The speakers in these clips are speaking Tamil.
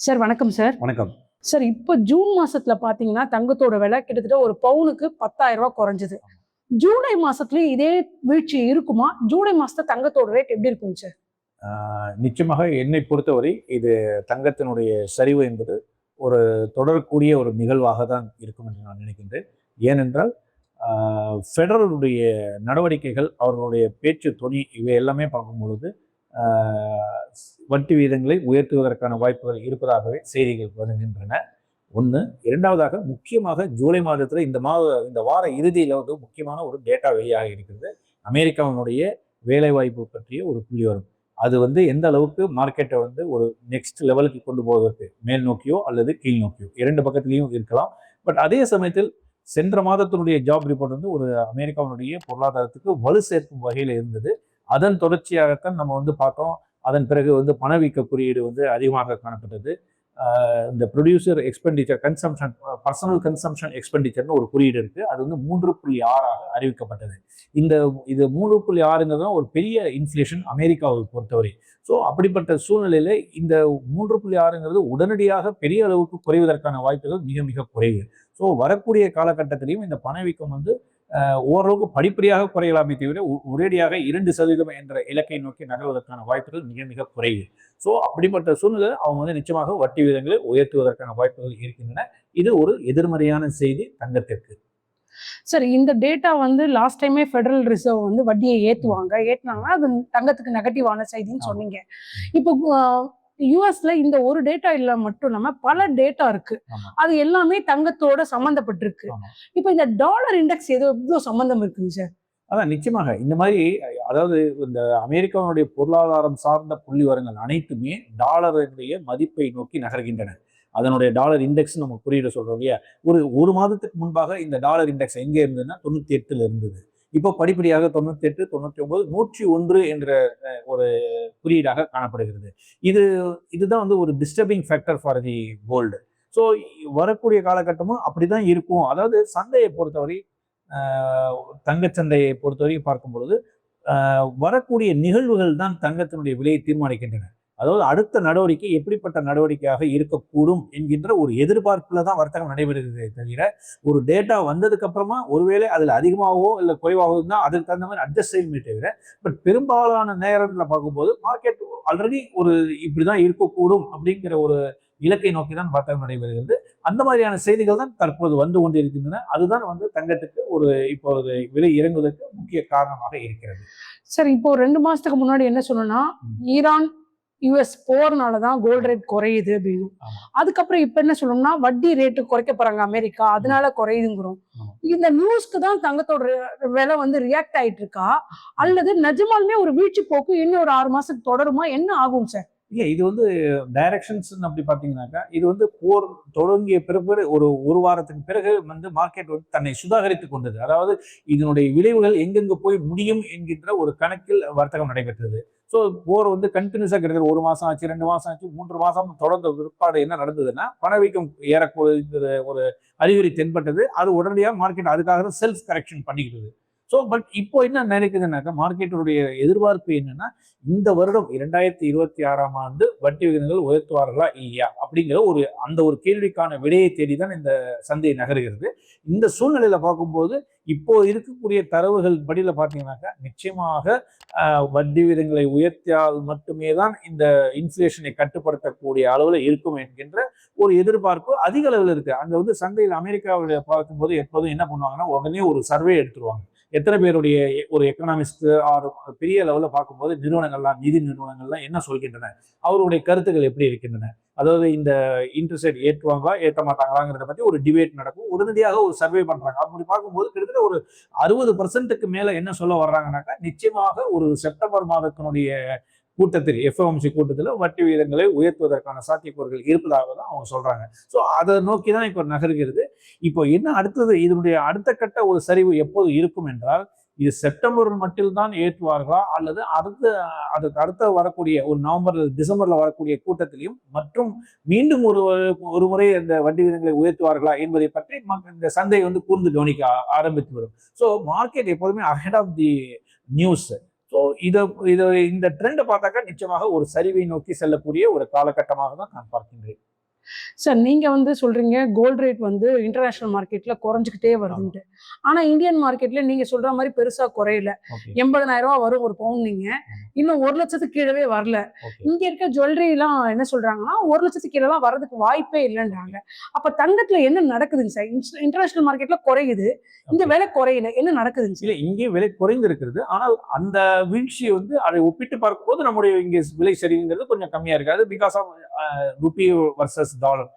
சார் வணக்கம் சார். வணக்கம். சார் இப்ப ஜூன் மாசத்துல பாத்தீங்கன்னா, தங்கத்தோட விலை கிட்டத்தட்ட ஒரு பவுனுக்கு ரூ. 10,000 குறைஞ்சது. ஜூலை மாசத்துலயும் இதே வீழ்ச்சி இருக்குமா? ஜூலை மாசத்துல தங்கத்தோட ரேட் எப்படி இருக்குங்க சார்? நிச்சயமாக என்னை பொறுத்தவரை இது தங்கத்தினுடைய சரிவு என்பது ஒரு தொடரக்கூடிய ஒரு நிகழ்வாக தான் இருக்கும் என்று நான் நினைக்கின்றேன். ஏனென்றால் ஃபெடரலுடைய நடவடிக்கைகள், அவர்களுடைய பேச்சு தொனி இவை எல்லாமே பார்க்கும் பொழுது வட்டி வீதங்களை உயர்த்துவதற்கான வாய்ப்புகள் இருப்பதாகவே செய்திகள் வருகின்றன. ஒன்று. இரண்டாவதாக முக்கியமாக ஜூலை மாதத்தில் இந்த வார இறுதியில் வந்து முக்கியமான ஒரு டேட்டா வெளியாக இருக்கிறது. அமெரிக்காவினுடைய வேலைவாய்ப்பு பற்றிய ஒரு புள்ளி வரும். அது வந்து எந்த அளவுக்கு மார்க்கெட்டை வந்து ஒரு நெக்ஸ்ட் லெவலுக்கு கொண்டு போவதற்கு மேல் நோக்கியோ அல்லது கீழ் நோக்கியோ இரண்டு பக்கத்துலையும் இருக்கலாம். பட் அதே சமயத்தில் சென்ற மாதத்தினுடைய ஜாப் ரிப்போர்ட் வந்து ஒரு அமெரிக்காவினுடைய பொருளாதாரத்துக்கு வலு சேர்க்கும் வகையில் இருந்தது. அதன் தொடர்ச்சியாகத்தான் நம்ம வந்து பார்த்தோம். அதன் பிறகு வந்து பணவீக்க குறியீடு வந்து அதிகமாக காணப்பட்டது. இந்த producer expenditure consumption personal consumption எக்ஸ்பெண்டிச்சர்னு ஒரு குறியீடு இருக்கு. அது வந்து 3.6 அறிவிக்கப்பட்டது. இது 3.6 ஒரு பெரிய இன்ஃப்ளேஷன் அமெரிக்காவை பொறுத்தவரை. ஸோ அப்படிப்பட்ட சூழ்நிலையில இந்த 3.6 உடனடியாக பெரிய அளவுக்கு குறைவதற்கான வாய்ப்புகள் மிக மிக குறைவு. ஸோ வரக்கூடிய காலகட்டத்திலையும் இந்த பணவீக்கம் வந்து ஓரளவுக்கு படிப்படியாக குறையலாமே தவிர ஒரேடியாக 2% என்ற இலக்கை நோக்கி நகர்வதற்கான வாய்ப்புகள் மிக மிக குறைவு. ஸோ அப்படிப்பட்ட சூழ்நிலை அவங்க வந்து நிச்சயமாக வட்டி விகிதங்களை உயர்த்துவதற்கான வாய்ப்புகள் இருக்கின்றன. இது ஒரு எதிர்மறையான செய்தி தங்கத்திற்கு. சார் இந்த டேட்டா வந்து லாஸ்ட் டைமே ஃபெடரல் ரிசர்வ் வந்து வட்டியை ஏத்துனாங்கன்னா அது தங்கத்துக்கு நெகட்டிவான செய்தின்னு சொன்னீங்க. இப்போ யுஎஸ்ல இந்த ஒரு டேட்டா மட்டும் இல்லாம பல டேட்டா இருக்கு. அது எல்லாமே தங்கத்தோட சம்பந்தப்பட்டிருக்கு. இப்ப இந்த டாலர் இண்டெக்ஸ் எவ்வளவு சம்பந்தம் இருக்குங்க சார்? அதான் நிச்சயமாக இந்த மாதிரி, அதாவது இந்த அமெரிக்காவுடைய பொருளாதாரம் சார்ந்த புள்ளி விவரங்கள் அனைத்துமே டாலருடைய மதிப்பை நோக்கி நகர்கின்றன. அதனுடைய டாலர் இண்டெக்ஸ் நம்ம குறியீடு சொல்றோம் இல்லையா? ஒரு மாதத்துக்கு முன்பாக இந்த டாலர் இண்டெக்ஸ் எங்க இருந்ததுன்னா 98ல இருந்தது. இப்போ படிப்படியாக 98, 99, 101 என்ற ஒரு குறியீடாக காணப்படுகிறது. இதுதான் வந்து ஒரு disturbing factor for the gold. So வரக்கூடிய காலகட்டமும் அப்படிதான் இருக்கும். அதாவது சந்தையை பொறுத்தவரை, தங்கச்சந்தையை பொறுத்தவரை பார்க்கும் பொழுது வரக்கூடிய நிகழ்வுகள் தான் தங்கத்தினுடைய விலையை தீர்மானிக்கின்றன. அதாவது அடுத்த நடவடிக்கை எப்படிப்பட்ட நடவடிக்கையாக இருக்கக்கூடும் என்கின்ற ஒரு எதிர்பார்ப்புல தான் வர்த்தகம் நடைபெறுகிறதே தவிர, ஒரு டேட்டா வந்ததுக்கு அப்புறமா ஒருவேளை அதுல அதிகமாகவோ இல்லை குறைவாகவோ தான் அதுக்கு தகுந்த மாதிரி அட்ஜஸ்ட் செய்யுமே தவிர, பட் பெரும்பாலான நேரத்தில் பார்க்கும்போது மார்க்கெட் ஆல்ரெடி ஒரு இப்படிதான் இருக்கக்கூடும் அப்படிங்கிற ஒரு இலக்கை நோக்கி தான் வர்த்தகம் நடைபெறுகிறது. அந்த மாதிரியான செய்திகள் தான் தற்போது வந்து கொண்டு இருக்கின்றன. அதுதான் வந்து தங்கத்துக்கு இப்போது விலை இறங்குவதற்கு முக்கிய காரணமாக இருக்கிறது. சார் இப்போ 2 மாசத்துக்கு முன்னாடி என்ன சொன்னா, ஈரான் யுஎஸ் போறனாலதான் கோல்டு ரேட் குறையுது அப்படின்னு. அதுக்கப்புறம் இப்ப என்ன சொல்லணும்னா, வட்டி ரேட்டு குறைக்க போறாங்க அமெரிக்கா, அதனால குறையுதுங்கிறோம். இந்த நியூஸ்க்கு தான் தங்கத்தோட விலை வந்து ரியாக்ட் ஆயிட்டு இருக்கா, அல்லது நிஜமாலுமே ஒரு வீழ்ச்சி போக்கு இன்னும் ஒரு 6 மாசத்துக்கு தொடருமா? என்ன ஆகும் சார்? இல்லை, இது வந்து டைரக்ஷன்ஸ் அப்படி பார்த்தீங்கன்னாக்கா, இது வந்து போர் தொடங்கிய பிறகு ஒரு வாரத்துக்கு பிறகு வந்து மார்க்கெட் வந்து தன்னை சுதாகரித்துக் கொண்டது. அதாவது இதனுடைய விளைவுகள் எங்கெங்க போய் முடியும் என்கின்ற ஒரு கணக்கில் வர்த்தகம் நடைபெற்றது. ஸோ போர் வந்து கண்டினியூஸாக கிடைக்கிறது. 1 மாசம் ஆச்சு, 2 மாசம் ஆச்சு, 3 மாசம் தொடர்ந்த பிற்பாடு என்ன நடந்ததுன்னா, பணவீக்கம் ஏறக்கூடிய ஒரு அறிகுறி தென்பட்டது. அது உடனடியாக மார்க்கெட் அதுக்காக தான் செல்ஃப் கரெக்ஷன் பண்ணிக்கிட்டது. ஸோ பட் இப்போ என்ன நினைக்குதுன்னாக்கா, மார்க்கெட்டுடைய எதிர்பார்ப்பு என்னன்னா, இந்த வருடம் 2026ஆம் ஆண்டு வட்டி விகிதங்கள் உயர்த்துவார்களா இல்லையா அப்படிங்கிற அந்த ஒரு கேள்விக்கான விடையை தேடிதான் இந்த சந்தை நகருகிறது. இந்த சூழ்நிலையில பார்க்கும்போது இப்போ இருக்கக்கூடிய தரவுகள் படியில பார்த்தீங்கன்னாக்கா, நிச்சயமாக வட்டி விகிதங்களை உயர்த்தியால் மட்டுமே தான் இந்த இன்ஃப்ளேஷனை கட்டுப்படுத்தக்கூடிய அளவுல இருக்கும் என்கின்ற ஒரு எதிர்பார்ப்பு அதிக அளவில் இருக்கு. அங்க வந்து சந்தையில் அமெரிக்காவில் பார்க்கும்போது எப்போதும் என்ன பண்ணுவாங்கன்னா, உடனே ஒரு சர்வே எடுத்துருவாங்க. எத்தனை பேருடைய ஒரு எக்கனாமிஸ்ட் ஆர் பெரிய லெவலில் பார்க்கும்போது நிறுவனங்கள்லாம், நிதி நிறுவனங்கள்லாம் என்ன சொல்கின்றன, அவருடைய கருத்துக்கள் எப்படி இருக்கின்றன, அதாவது இந்த இன்ட்ரெஸ்ட் ரேட் ஏற்றுவாங்களா ஏற்ற மாட்டாங்களாங்கிறத பற்றி ஒரு டிபேட் நடக்கும். உடனடியாக ஒரு சர்வே பண்றாங்க. அப்படி பார்க்கும்போது கிட்டத்தட்ட ஒரு 60% மேல என்ன சொல்ல வர்றாங்கன்னாக்கா, நிச்சயமாக ஒரு செப்டம்பர் மாதத்தினுடைய கூட்டத்தில், எஃப்ஓஎம்சி கூட்டத்தில் வட்டி விகிதங்களை உயர்த்துவதற்கான சாத்தியக்கூறுகள் இருப்பதாக தான் அவங்க சொல்றாங்க. ஸோ அதை நோக்கி தான் இப்போ நகர்கிறது. இப்போ என்ன அடுத்தது, இதனுடைய அடுத்த கட்ட ஒரு சரிவு எப்போது இருக்கும் என்றால், இது செப்டம்பர் மட்டும்தான் ஏற்றுவார்களா அல்லது அதுக்கு அடுத்த வரக்கூடிய ஒரு நவம்பர் டிசம்பர்ல வரக்கூடிய கூட்டத்திலையும் மற்றும் மீண்டும் ஒரு முறை இந்த வட்டி விகிதங்களை உயர்த்துவார்களா என்பதை பற்றி இந்த சந்தை வந்து கூர்ந்து கவனிக்க ஆரம்பித்து விடும். ஸோ மார்க்கெட் எப்போதுமே ahead of the news. So இந்த ட்ரெண்டை பார்த்தாக்கா நிச்சயமாக ஒரு சரிவை நோக்கி செல்லக்கூடிய ஒரு காலகட்டமாக தான் நான் பார்க்கின்றேன். சார் நீங்க வந்து சொல்றீங்க கோல்ட் ரேட் வந்து இன்டர்நேஷனல் மார்க்கெட்ல குறைஞ்சிக்கிட்டே வருதுன்ட்டு. ஆனா இந்தியன் மார்க்கெட்ல நீங்க சொல்ற மாதிரி பெருசா குறையல. ஓகே 80,000 ரூபாய் வரும் ஒரு பவுன் நீங்க. இன்னும் 1,00,000க்கு கீழவே வரல. ஓகே இங்க இருக்க ஜுவல்லரிலாம் என்ன சொல்றாங்கன்னா 1,00,000க்கு கீழலாம் வரதுக்கு வாய்ப்பே இல்லைன்றாங்க. அப்ப தங்கத்துல என்ன நடக்குதுங்க சார்? இன்டர்நேஷனல் மார்க்கெட்ல குறையுது. இங்க விலை குறையல. என்ன நடக்குதுங்க சார்? இல்ல இங்கே விலை குறைந்திருக்கிறது. ஆனால் அந்த வீழ்ச்சி வந்து அதை ஒப்பிட்டு பார்க்கும்போது நம்முடைய இங்கே விலை சரிவுங்கிறது கொஞ்சம் கம்மியா இருக்காது. Because of rupee versus dollar.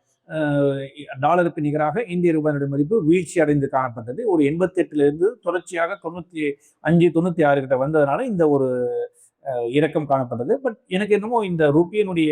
டாலருக்கு நிகராக இந்திய ரூபாயினுடைய மதிப்பு வீழ்ச்சி அடைந்து காணப்பட்டது. ஒரு 88ல இருந்து தொடர்ச்சியாக 95, 96 கிட்ட வந்ததுனால இந்த ஒரு இறக்கம் காணப்பட்டது. பட் எனக்கு என்னமோ இந்த ருப்பியினுடைய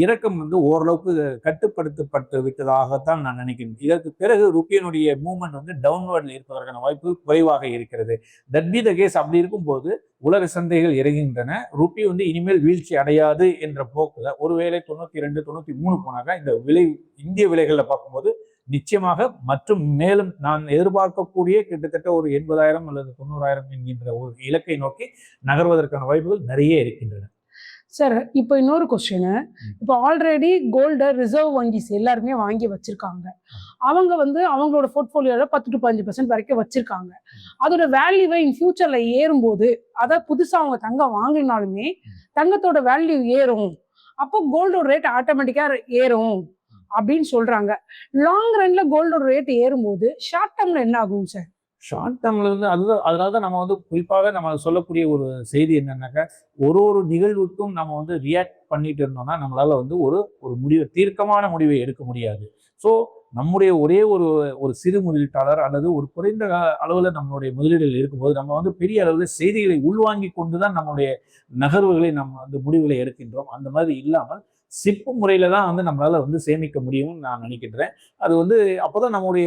இறக்கம் வந்து ஓரளவுக்கு கட்டுப்படுத்தப்பட்டு விட்டதாகத்தான் நான் நினைக்கிறேன். இதற்கு பிறகு ருப்பியினுடைய மூவ்மெண்ட் வந்து டவுன்வர்டில் இருப்பதற்கான வாய்ப்பு குறைவாக இருக்கிறது. That be the case. அப்படி இருக்கும்போது உலக சந்தைகள் இறங்குகின்றன. ருப்பி வந்து இனிமேல் வீழ்ச்சி அடையாது என்ற போக்குல ஒருவேளை 92, 93 போனாக்கா இந்த விலை இந்திய விலைகள்ல பார்க்கும்போது நிச்சயமாக மற்றும் மேலும் நான் எதிர்பார்க்கக்கூடிய கிட்டத்தட்ட ஒரு 80,000 அல்லது 90,000 என்கின்ற ஒரு இலக்கை நோக்கி நகர்வதற்கான வாய்ப்புகள் நிறைய இருக்கின்றன. சார் இப்போ இன்னொரு கொஸ்டின். இப்போ ஆல்ரெடி கோல்ட ரிசர்வ் வங்கிஸ் எல்லாருமே வாங்கி வச்சிருக்காங்க. அவங்க வந்து அவங்களோட போர்ட்ஃபோலியோல 10 to 15% வரைக்கும் வச்சிருக்காங்க. அதோட வேல்யூவை இன் ஃபியூச்சர்ல ஏறும்போது அதை புதுசா அவங்க தங்கம் வாங்கினாலுமே தங்கத்தோட வேல்யூ ஏறும். அப்போ கோல்டோட ரேட் ஆட்டோமேட்டிக்கா ஏறும் அப்படின்னு சொல்றாங்க. லாங் ரன்ல கோல்டோட ரேட் ஏறும்போது ஷார்ட் டேர்ம்ல என்ன ஆகும் சார்? ஷார்ட் டேர்ம்ல வந்து அதுதான் அதனால தான் நம்ம வந்து குறிப்பாக நம்ம சொல்லக்கூடிய ஒரு செய்தி என்னன்னாக்கா ஒரு ஒரு நிகழ்வுக்கும் நம்ம வந்து ரியாக்ட் பண்ணிட்டு இருந்தோம்னா நம்மளால வந்து ஒரு ஒரு முடிவை தீர்க்கமான முடிவை எடுக்க முடியாது. ஸோ நம்முடைய ஒரே ஒரு ஒரு சிறு முதலீட்டாளர் அல்லது ஒரு குறைந்த அளவில் நம்மளுடைய முதலீடுகள் இருக்கும்போது நம்ம வந்து பெரிய அளவில் செய்திகளை உள்வாங்கி கொண்டு தான் நம்மளுடைய நகர்வுகளை நம்ம வந்து முடிவுகளை எடுக்கின்றோம். அந்த மாதிரி இல்லாமல் சிப்பு முறையில தான் வந்து நம்மளால வந்து சேமிக்க முடியும்னு நான் நினைக்கின்றேன். அது வந்து அப்போதான் நம்முடைய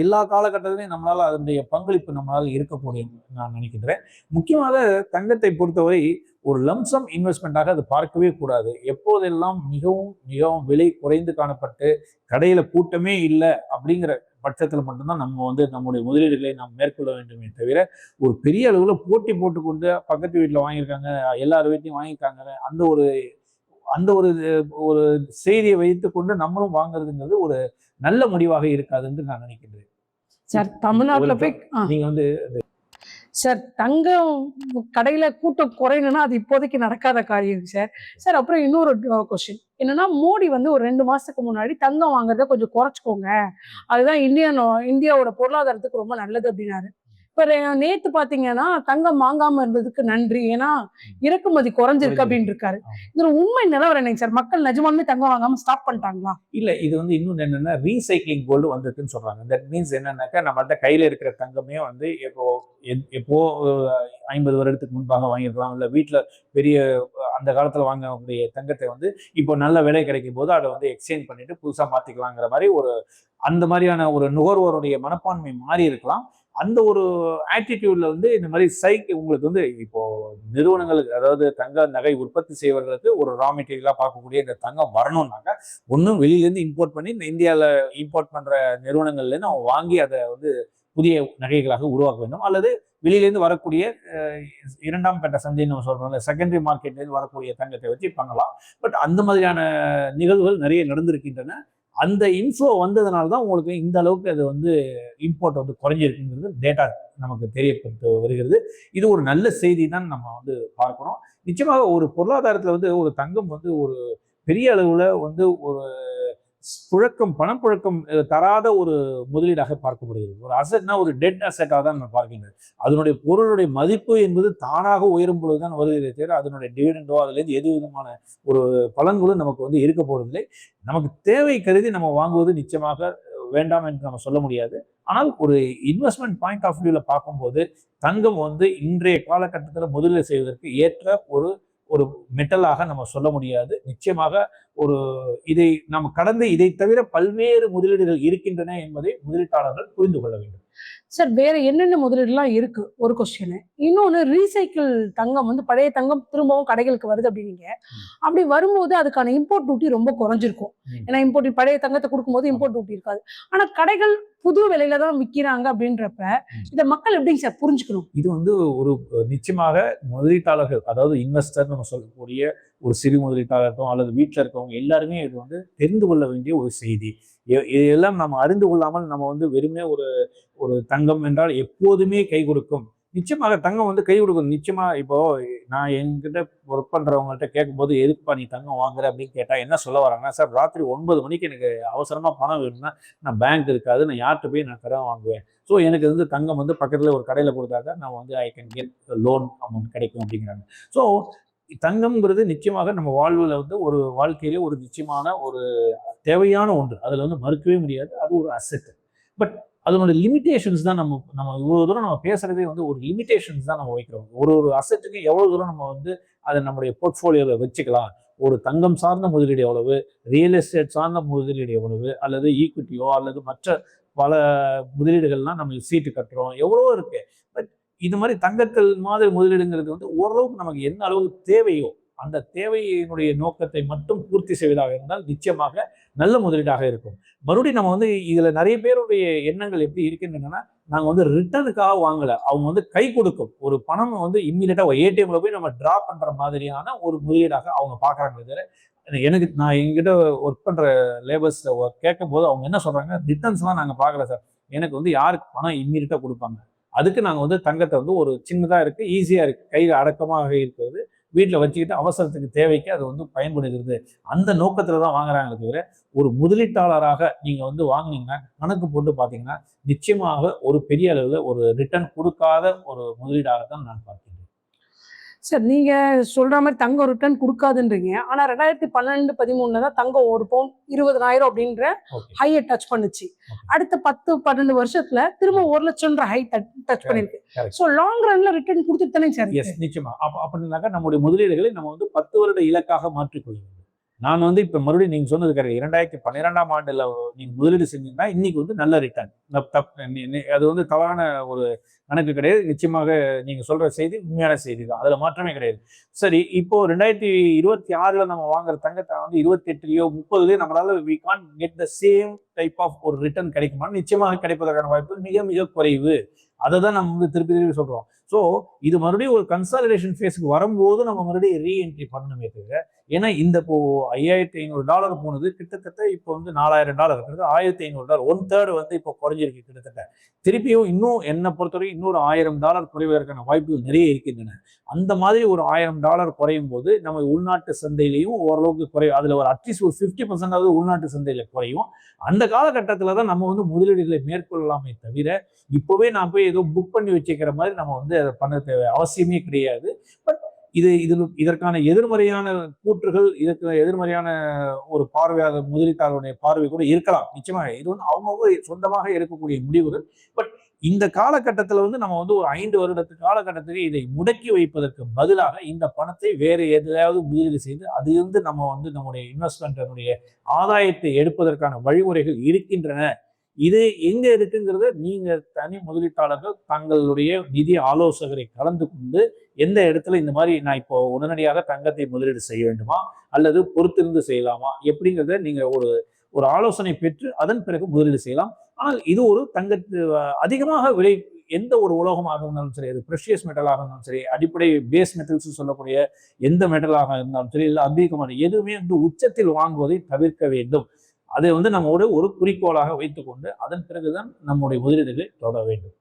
எல்லா காலகட்டத்திலையும் நம்மளால அதனுடைய பங்களிப்பு நம்மளால இருக்க முடியும் நான் நினைக்கின்றேன். முக்கியமாக தங்கத்தை பொறுத்தவரை ஒரு லம்சம் இன்வெஸ்ட்மெண்ட்டாக அது பார்க்கவே கூடாது. எப்போதெல்லாம் மிகவும் மிகவும் விலை குறைந்து காணப்பட்டு கடையில கூட்டமே இல்லை அப்படிங்கிற பட்சத்தில் மட்டும்தான் நம்ம வந்து நம்முடைய முதலீடுகளை நாம் மேற்கொள்ள வேண்டுமே தவிர ஒரு பெரிய அளவில் போட்டி போட்டுக்கொண்டு பக்கத்து வீட்டில் வாங்கியிருக்காங்க எல்லார் வீட்லையும் வாங்கியிருக்காங்க அந்த ஒரு ஒரு செய்தியை வைத்துக் கொண்டு நம்மளும் வாங்குறதுங்கிறது ஒரு நல்ல முடிவாக இருக்காதுன்னு நான் நினைக்கின்றேன். சார் தமிழ்நாட்டுல போய் நீங்க வந்து சார் தங்கம் கடையில கூட்டம் குறையணும்னா அது இப்போதைக்கு நடக்காத காரியம் சார். சார் அப்புறம் இன்னொரு கொஸ்டின் என்னன்னா மோடி வந்து ஒரு 2 மாசத்துக்கு முன்னாடி தங்கம் வாங்குறத கொஞ்சம் குறைச்சிக்கோங்க, அதுதான் இந்தியாவோட பொருளாதாரத்துக்கு ரொம்ப நல்லது அப்படின்னாரு. இப்ப நேத்து பாத்தீங்கன்னா தங்கம் வாங்காம இருந்ததுக்கு நன்றி, ஏன்னா இறக்குமதி குறைஞ்சிருக்கு அப்படின்னு இருக்காரு. இதுல உண்மை நிலவரம் என்னங்க சார்? மக்கள் நிஜமாலுமே தங்கம் வாங்காம ஸ்டாப் பண்ணிட்டாங்களா? இல்ல இது வந்து இன்னொன்று என்னன்னா ரீசைக்ளிங் கோல்டு வந்திருக்குன்னு சொல்றாங்க. தட் மீன்ஸ் என்னன்னாக்கா நம்மள்ட்ட கையில இருக்கிற தங்கமே வந்து எப்போ 50 வருடத்துக்கு முன்பாக வாங்கியிருக்கலாம். இல்ல வீட்டுல பெரிய அந்த காலத்துல வாங்கக்கூடிய தங்கத்தை வந்து இப்போ நல்ல விலை கிடைக்கும் போது அதை வந்து எக்ஸ்சேஞ்ச் பண்ணிட்டு புதுசா மாத்திக்கலாங்கிற மாதிரி அந்த மாதிரியான ஒரு நுகர்வோருடைய மனப்பான்மை மாறி இருக்கலாம். அந்த ஒரு ஆட்டிடியூட்ல வந்து இந்த மாதிரி உங்களுக்கு வந்து இப்போ நிறுவனங்களுக்கு அதாவது தங்க நகை உற்பத்தி செய்வர்களுக்கு ஒரு ரா மெட்டீரியலா பார்க்கக்கூடிய இந்த தங்கம் வரணும்னாக்கா ஒன்றும் வெளியிலேருந்து இம்போர்ட் பண்ணி இந்த இந்தியாவில் இம்போர்ட் பண்ற நிறுவனங்கள்லேருந்து அவங்க வாங்கி அதை வந்து புதிய நகைகளாக உருவாக்க வேண்டும். அல்லது வெளியிலேருந்து வரக்கூடிய இரண்டாம் கட்ட சந்தை நம்ம சொல்றோம் செகண்டரி மார்க்கெட்லேருந்து வரக்கூடிய தங்கத்தை வச்சு பண்ணலாம். பட் அந்த மாதிரியான நிகழ்வுகள் நிறைய நடந்திருக்கின்றன. அந்த இன்ஃப்ளோ வந்ததுனால தான் உங்களுக்கு இந்த அளவுக்கு அது வந்து இம்போர்ட் வந்து குறைஞ்சிருக்குங்கிறது டேட்டா நமக்கு தெரியப்பட்டு வருகிறது. இது ஒரு நல்ல செய்தி தான் நம்ம வந்து பார்க்கணும். நிச்சயமாக ஒரு பொருளாதாரத்தில் வந்து ஒரு தங்கம் வந்து ஒரு பெரிய அளவில் வந்து ஒரு பணப்புழக்கம் தராத ஒரு முதலீடாக பார்க்கப்படுகிறது. ஒரு அசெட்னா ஒரு டெட் அசெட்டாக தான் நம்ம பார்க்கின்றது. அதனுடைய பொருளுடைய மதிப்பு என்பது தானாக உயரும் பொழுதுதான் வருகிறதே தவிர அதனுடைய டிவிடெண்டோ அதுலேருந்து எது விதமான ஒரு பலன்களும் நமக்கு வந்து இருக்க போவதில்லை. நமக்கு தேவை கருதி நம்ம வாங்குவது நிச்சயமாக வேண்டாம் என்று நம்ம சொல்ல முடியாது. ஆனால் ஒரு இன்வெஸ்ட்மெண்ட் பாயிண்ட் ஆஃப் வியூல பார்க்கும்போது தங்கம் வந்து இன்றைய காலகட்டத்தில் முதலீடு செய்வதற்கு ஏற்ற ஒரு ஒரு மெட்டலாக நம்ம சொல்ல முடியாது. நிச்சயமாக இதை நம்ம கடந்து இதை தவிர பல்வேறு முதலீடுகள் இருக்கின்றன என்பதை முதலீட்டாளர்கள் புரிந்து கொள்ள வேண்டும். சார் வேற என்னென்ன முதலீடுலாம் இருக்கு ஒரு கொஸ்டின். இன்னொன்னு ரீசைக்கிள் தங்கம் வந்து பழைய தங்கம் திரும்பவும் கடைகளுக்கு வருது அப்படின்னீங்க. அப்படி வரும்போது அதுக்கான இம்போர்ட் டியூட்டி ரொம்ப குறைஞ்சிருக்கும். ஏன்னா இம்போர்ட் பழைய தங்கத்தை கொடுக்கும்போது இம்போர்ட் டியூட்டி இருக்காது. ஆனா கடைகள் புது விலையில தான் விற்கிறாங்க அப்படின்றப்ப இதை மக்கள் எப்படிங்க சார் புரிஞ்சுக்கணும்? இது வந்து ஒரு நிச்சயமாக முதலீட்டாளர்கள் அதாவது இன்வெஸ்டர் நம்ம சொல்லக்கூடிய ஒரு சிறு முதலீட்டாளர்களும் அல்லது வீட்டில் இருக்கவங்க எல்லாருமே இது வந்து தெரிந்து கொள்ள வேண்டிய ஒரு செய்தி. இதெல்லாம் நம்ம அறிந்து கொள்ளாமல் நம்ம வந்து வெறுமே ஒரு ஒரு தங்கம் என்றால் எப்போதுமே கை கொடுக்கும். நிச்சயமாக தங்கம் வந்து கை கொடுக்கும். நிச்சயமா இப்போ நான் என்கிட்ட ஒர்க் பண்றவங்கள்ட்ட கேட்கும்போது, எதுக்குப்பா நீ தங்கம் வாங்குற அப்படின்னு கேட்டா என்ன சொல்ல வராங்கன்னா, சார் ராத்திரி 9 மணிக்கு எனக்கு அவசரமா பணம் வேணும்னா நான் பேங்க் இருக்காது, நான் யார்கிட்ட போய் நான் கடன் வாங்குவேன். ஸோ எனக்கு வந்து தங்கம் வந்து பக்கத்துல ஒரு கடையில கொடுத்தாக்கா நான் வந்து I can get loan amount கிடைக்கும் அப்படிங்கிறாங்க. ஸோ தங்கம்ங்கிறது நிச்சயமாக நம்ம வாழ்வுல வந்து ஒரு வாழ்க்கையிலே ஒரு நிச்சயமான ஒரு தேவையான ஒன்று. அதுல வந்து மறுக்கவே முடியாது. அது ஒரு அசெட். பட் அதனோட லிமிடேஷன்ஸ் தான் நம்ம நம்ம இவ்வளவு தூரம் நம்ம பேசுறதே வந்து ஒரு லிமிடேஷன்ஸ் தான் நம்ம வைக்கிறோம். ஒரு ஒரு அசெட்டுக்கு எவ்வளவு தூரம் நம்ம வந்து அதை நம்முடைய போர்ட்ஃபோலியோல வச்சுக்கலாம். ஒரு தங்கம் சார்ந்த முதலீடு எவ்வளவு, ரியல் எஸ்டேட் சார்ந்த முதலீடு எவ்வளவு, அல்லது ஈக்விட்டியோ அல்லது மற்ற பல முதலீடுகள்லாம் நம்ம சீட்டு கட்டுறோம், எவ்வளவோ இருக்கு. பட் இது மாதிரி தங்கத்தில் மாதிரி முதலீடுங்கிறது வந்து ஓரளவுக்கு நமக்கு என்ன அளவுக்கு தேவையோ அந்த தேவையினுடைய நோக்கத்தை மட்டும் பூர்த்தி செய்வதாக இருந்தால் நிச்சயமாக நல்ல முதலீடாக இருக்கும். மறுபடியும் நம்ம வந்து இதுல நிறைய பேருடைய எண்ணங்கள் எப்படி இருக்கின்றன, நாங்க வந்து ரிட்டர்னுக்காக வாங்கல, அவங்க வந்து கை கொடுக்கும் ஒரு பணம் வந்து இம்மீடியட்டா ஏடிஎம்ல போய் நம்ம டிரா பண்ற மாதிரியான ஒரு முதலீடாக அவங்க பாக்குறாங்க. எனக்கு நான் எங்கிட்ட ஒர்க் பண்ற லேபர்ஸ் கேட்கும் போது அவங்க என்ன சொல்றாங்க, ரிட்டர்ன்ஸ்லாம் நாங்க பார்க்கல சார், எனக்கு வந்து யாருக்கு பணம் இம்மீடியட்டா கொடுப்பாங்க, அதுக்கு நாங்க வந்து தங்கத்தை வந்து ஒரு சின்னதா இருக்கு, ஈஸியா இருக்கு, கையில் அடக்கமாக இருக்கிறது, வீட்டில் வச்சுக்கிட்டு அவசரத்துக்கு தேவைக்கு அது வந்து பயன்படுகிறது, அந்த நோக்கத்துல தான் வாங்குறாங்க தவிர ஒரு முதலீட்டாளராக நீங்க வந்து வாங்கினீங்கன்னா கணக்கு போட்டு பார்த்தீங்கன்னா நிச்சயமாக ஒரு பெரிய அளவில் ஒரு ரிட்டர்ன் கொடுக்காத ஒரு முதலீடாகத்தான் நான் பார்க்கிறேன். சார் நீங்க சொல்ற மாதிரி தங்கம் ரிட்டர்ன் கொடுக்காதுன்றீங்க. ஆனா 2012, 13 தான் தங்கம் 1 பவுன் 20,000 அப்படின்ற ஓகே, ஹையை டச் பண்ணுச்சு. அடுத்த 10, 12 வருஷத்துல திரும்ப 1,00,000ன்ற ஹை டச் பண்ணிருக்கு. கரெக்ட். ஸோ லாங் ரன்ல ரிட்டர்ன் கொடுத்துட்டு தானே சார் எஸ், நிச்சயமா. அப்படின்னாக்கா நம்முடைய முதலீடுகளை நம்ம வந்து 10 வருட இலக்காக மாற்றிக்கொள்ள வேண்டும். நான் வந்து இப்ப மறுபடியும் நீங்க சொன்னது கரெக்ட். 2012ஆம் ஆண்டுல நீங்க முதலீடு செஞ்சீங்கன்னா இன்னைக்கு வந்து நல்ல ரிட்டர்ன். அது வந்து தவறான ஒரு கணக்கு கிடையாது. நிச்சயமாக நீங்க சொல்ற செய்தி உண்மையான செய்தி தான். அதுல மாற்றமே கிடையாது. சரி, இப்போ 2026ல நம்ம வாங்குற தங்கத்தை வந்து 28லயோ 30லயோ நம்மளால we can't get the same type of ஒரு ரிட்டர்ன் கிடைக்குமா? நிச்சயமாக கிடைப்பதற்கான வாய்ப்பு மிக மிக குறைவு. அதை தான் நம்ம வந்து திருப்பி திருப்பி சொல்றோம். ஸோ இது மறுபடியும் ஒரு கன்சாலிடேஷன் ஃபேஸ்க்கு வரும்போது நம்ம மறுபடியும் ரீஎன்ட்ரி பண்ணணுமே தவிர, ஏன்னா இந்த இப்போ $5,500 போனது கிட்டத்தட்ட இப்போ வந்து $4,000 இருக்கிறது, $1,500 1/3 வந்து இப்போ குறைஞ்சிருக்கு கிட்டத்தட்ட. திருப்பியும் இன்னும் என்னை பொறுத்தவரைக்கும் இன்னொரு $1,000 குறைவதற்கான வாய்ப்புகள் நிறைய இருக்கின்றன. அந்த மாதிரி ஒரு $1,000 குறையும் போது நம்ம உள்நாட்டு சந்தையிலையும் ஓரளவுக்கு குறையும். அதுல ஒரு அட்லீஸ்ட் ஒரு 50% உள்நாட்டு சந்தையில குறையும். அந்த காலகட்டத்துல தான் நம்ம வந்து முதலீடுகளை மேற்கொள்ளலாமே தவிர, இப்பவே நான் போய் ஏதோ புக் பண்ணி வச்சுக்கிற மாதிரி நம்ம வந்து அதை பண்ண தேவை அவசியமே கிடையாது. பட் இதற்கான எதிர்மறையான கூற்றுகள், இதற்கு எதிர்மறையான ஒரு பார்வையாளர் முதலீட்டாளருடைய பார்வை கூட இருக்கலாம். நிச்சயமாக இது வந்து அவங்கவுங்க சொந்தமாக எடுக்கக்கூடிய முடிவுகள். பட் இந்த காலகட்டத்தில் வந்து நம்ம வந்து ஒரு 5 வருடத்து காலகட்டத்துக்கு இதை முடக்கி வைப்பதற்கு பதிலாக இந்த பணத்தை வேறு எதையாவது முதலீடு செய்து அதிலிருந்து நம்ம வந்து நம்முடைய இன்வெஸ்ட்மெண்ட்டினுடைய ஆதாயத்தை எடுப்பதற்கான வழிமுறைகள் இருக்கின்றன. இது எங்க இருக்குங்கிறத நீங்க தனி முதலீட்டாளர்கள் தங்களுடைய நிதி ஆலோசகரை கலந்து கொண்டு எந்த இடத்துல இந்த மாதிரி நான் இப்போ உடனடியாக தங்கத்தை முதலீடு செய்ய வேண்டுமா அல்லது பொறுத்திருந்து செய்யலாமா எப்படிங்கிறத நீங்க ஒரு ஒரு ஆலோசனை பெற்று அதன் பிறகு முதலீடு செய்யலாம். ஆனால் இது ஒரு தங்கத்து அதிகமாக விலை எந்த ஒரு உலோகமாக இருந்தாலும் சரி, அது ப்ரெஷியஸ் மெட்டலாக இருந்தாலும் சரி, அடிப்படை பேஸ் மெட்டல்ஸ் சொல்லக்கூடிய எந்த மெட்டலாக இருந்தாலும் சரி, இல்லை அதிகமான எதுவுமே வந்து உச்சத்தில் வாங்குவதை தவிர்க்க வேண்டும். அதை வந்து நம்மோட ஒரு குறிக்கோளாக வைத்துக்கொண்டு அதன் பிறகுதான் நம்முடைய முதலீடுகளை தொட வேண்டும்.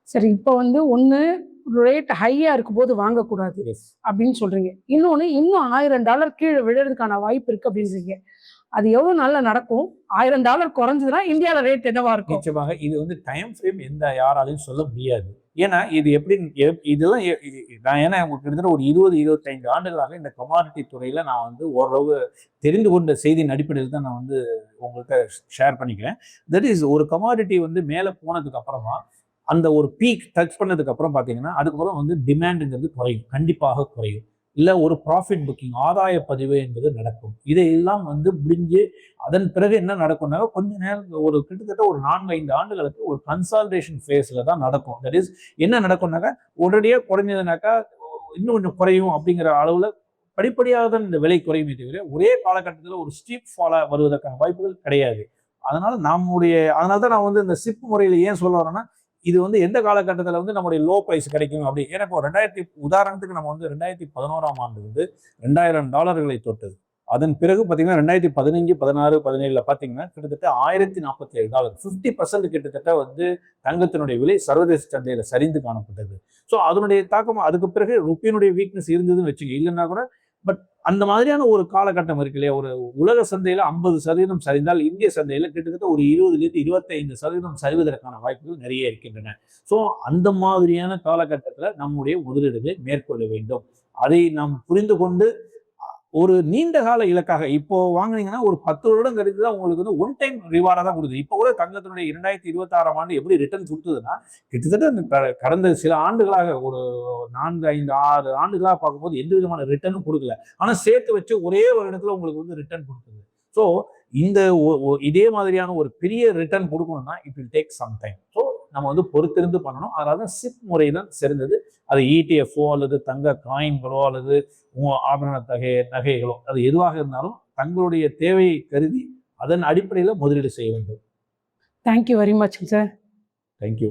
சரி, இப்போ வந்து ஒண்ணு ரேட் ஹையா இருக்கும்போது வாங்கக்கூடாது அப்படின்னு சொல்றீங்க. இன்னொன்னு இன்னும் $1,000 கீழே விழுறதுக்கான வாய்ப்பு இருக்கு அப்படின்றீங்க. அது எவ்வளவு நாள்ல நடக்கும்? $1,000 குறைஞ்சதுன்னா இந்தியால ரேட் என்னவா இருக்கும்? நிச்சயமாக இது வந்து டைம் ஃப்ரேம் எந்த யாராலையும் சொல்ல முடியாது. ஏன்னா இது எப்படி இதெல்லாம் நான் ஏன்னா கிட்டத்தட்ட ஒரு 20-25 ஆண்டுகளாக இந்த கமாடிட்டி துறையில நான் வந்து ஓரளவு தெரிந்து கொண்ட செய்தியின் அடிப்படையில் தான் நான் வந்து உங்கள்கிட்ட ஷேர் பண்ணிக்கிறேன். தட் இஸ் ஒரு கமாடிட்டி வந்து மேலே போனதுக்கு அப்புறமா அந்த ஒரு பீக் டச் பண்ணதுக்கு அப்புறம் பார்த்தீங்கன்னா அதுக்கப்புறம் வந்து டிமாண்டுங்கிறது குறையும், கண்டிப்பாக குறையும். இல்லை ஒரு ப்ராஃபிட் புக்கிங் ஆதாய பதிவு என்பது நடக்கும். இதையெல்லாம் வந்து முடிஞ்சு அதன் பிறகு என்ன நடக்கும்னாக்க கொஞ்ச நேரம் ஒரு கிட்டத்தட்ட ஒரு 4-5 ஆண்டுகளுக்கு ஒரு கன்சால்டேஷன் ஃபேஸ்ல தான் நடக்கும். தட் இஸ் என்ன நடக்கும்னாக்கா உடனடியாக குறைஞ்சதுனாக்கா இன்னும் கொஞ்சம் குறையும் அப்படிங்கிற அளவுல படிப்படியாக தான் இந்த விலை குறையுமே தவிர ஒரே காலகட்டத்தில் ஒரு ஸ்டீப் ஃபாலா வருவதற்கான வாய்ப்புகள் கிடையாது. அதனால தான் நான் வந்து இந்த சிப் முறையில் ஏன் சொல்ல வரேன்னா இது வந்து எந்த காலகட்டத்தில் வந்து நம்முடைய லோ ப்ரைஸ் கிடைக்கும் அப்படி. ஏன்னா இப்போ உதாரணத்துக்கு நம்ம வந்து 2011ஆம் ஆண்டு வந்து $2000 தொட்டது. அதன் பிறகு பார்த்தீங்கன்னா 2015, 16, 17 பார்த்தீங்கன்னா கிட்டத்தட்ட $1047, 50% கிட்டத்தட்ட வந்து தங்கத்தினுடைய விலை சர்வதேச சந்தையில சரிந்து காணப்பட்டது. ஸோ அதனுடைய தாக்கம் அதுக்கு பிறகு ருப்பியினுடைய வீக்னஸ் இருந்ததுன்னு வச்சுங்க, இல்லைன்னா கூட. பட் அந்த மாதிரியான ஒரு காலகட்டம் இருக்கு இல்லையா, ஒரு உலக சந்தையில 50% சரிந்தால் இந்திய சந்தையில கிட்டத்தட்ட ஒரு 20லிருந்து 25% சரிவதற்கான வாய்ப்புகள் நிறைய இருக்கின்றன. ஸோ அந்த மாதிரியான காலகட்டத்தில் நம்முடைய முதலீடுகளை மேற்கொள்ள வேண்டும். அதை நாம் புரிந்து கொண்டு ஒரு நீண்ட கால இலக்காக இப்போ வாங்குனீங்கன்னா ஒரு 10 வருடம் கழித்து தான் உங்களுக்கு வந்து ஒன் டைம் ரிவார்டா தான் கொடுக்குது. இப்போ கூட தங்கத்தினுடைய 2026ஆம் ஆண்டு எப்படி ரிட்டர்ன் கொடுத்ததுன்னா, கிட்டத்தட்ட கடந்த சில ஆண்டுகளாக ஒரு 4, 5, 6 ஆண்டுகளாக பார்க்கும்போது எந்த விதமான ரிட்டர்னும் கொடுக்கல. ஆனா சேர்த்து வச்சு ஒரே வருடத்துல உங்களுக்கு வந்து ரிட்டர்ன் கொடுக்குது. ஸோ இந்த இதே மாதிரியான ஒரு பெரிய ரிட்டர்ன் கொடுக்கணும்னா it will take some time. So நம்ம வந்து பொறுத்திருந்து பண்ணணும். அதனால தான் சிப் முறை தான் சிறந்தது. அது ETF அல்லது தங்க காயின்களோ அல்லது ஆபரண நகைகளோ அது எதுவாக இருந்தாலும் தங்களுடைய தேவையை கருதி அதன் அடிப்படையில் முதலீடு செய்ய வேண்டும். Thank you very much sir. Thank you.